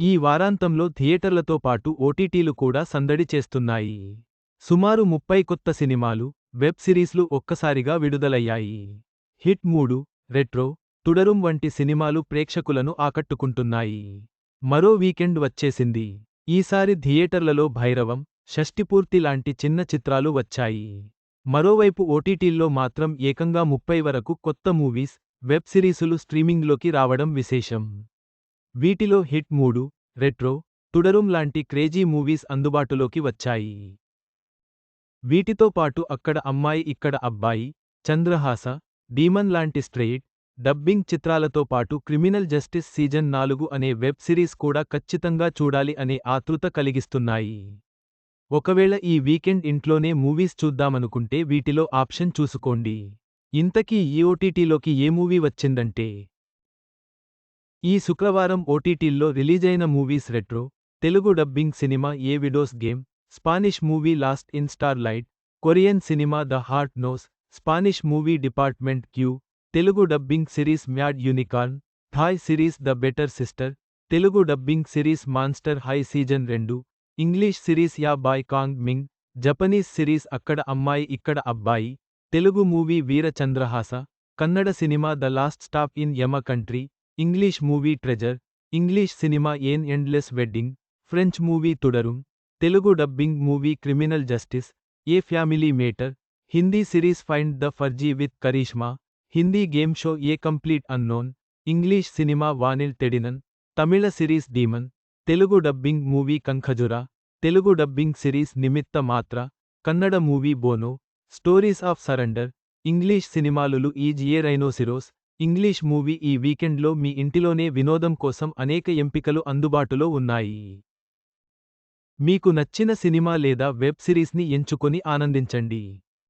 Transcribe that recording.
ఈ వారాంతంలో థియేటర్లతో పాటు ఓటీటీలు కూడా సందడి చేస్తున్నాయి. సుమారు 30 కొత్త సినిమాలు, వెబ్ సిరీస్లు ఒక్కసారిగా విడుదలయ్యాయి. హిట్ 3, రెట్రో, తుడరుం వంటి సినిమాలు ప్రేక్షకులను ఆకట్టుకుంటున్నాయి. మరో వీకెండ్ వచ్చేసింది. ఈసారి థియేటర్లలో భైరవం, షష్టిపూర్తి లాంటి చిన్న చిత్రాలు వచ్చాయి. మరోవైపు ఓటీటీల్లో మాత్రం ఏకంగా 30 వరకు కొత్త మూవీస్, వెబ్ సిరీసులు స్ట్రీమింగ్లోకి రావడం విశేషం. వీటిలో హిట్ 3, రెట్రో, తుడరుం లాంటి క్రేజీ మూవీస్ అందుబాటులోకి వచ్చాయి. వీటితో పాటు అక్కడ అమ్మాయి ఇక్కడ అబ్బాయి, చంద్రహాస, డీమన్ లాంటి స్ట్రెయిట్, డబ్బింగ్ చిత్రాలతో పాటు క్రిమినల్ జస్టిస్ సీజన్ 4 అనే వెబ్ సిరీస్ కూడా ఖచ్చితంగా చూడాలి అనే ఆతృత కలిగిస్తున్నాయి. ఒకవేళ ఈ వీకెండ్ ఇంట్లోనే మూవీస్ చూద్దామనుకుంటే వీటిలో ఆప్షన్ చూసుకోండి. ఇంతకీ ఈ ఓటీటీలోకి ఏ మూవీ వచ్చిందంటే, ఈ శుక్రవారం ఓటీటీల్లో రిలీజైన movies retro, Telugu dubbing cinema A widow's game, Spanish movie lost in star light, Korean cinema the heart knows, Spanish movie department Q, Telugu dubbing series mad unicorn, Thai series the better sister, Telugu dubbing series monster high season 2, English series Ya boy Kongming, Japanese series అక్కడ అమ్మాయి ఇక్కడ అబ్బాయి, Telugu movie Veera Chandrahasa, Kannada cinema the last stop in Yama country, English movie Treasure, English cinema An Endless Wedding, French movie Thudarum, Telugu dubbing movie Criminal Justice, A Family Matter, Hindi series Find the Farzi with Karishma, Hindi game show A Complete Unknown, English cinema వానిల్ తెడినన్, తమిళ series Demon, Telugu dubbing movie Kankhajura, Telugu dubbing series Nimitta Matra, Kannada movie Bono, Stories of Surrender, English సినిమాలులు is a rhinoceros, English movie ఈ వీకెండ్లో మీ ఇంటిలోనే వినోదం కోసం అనేక ఎంపికలు అందుబాటులో ఉన్నాయి. మీకు నచ్చిన సినిమా లేదా వెబ్ సిరీస్ని ఎంచుకొని ఆనందించండి.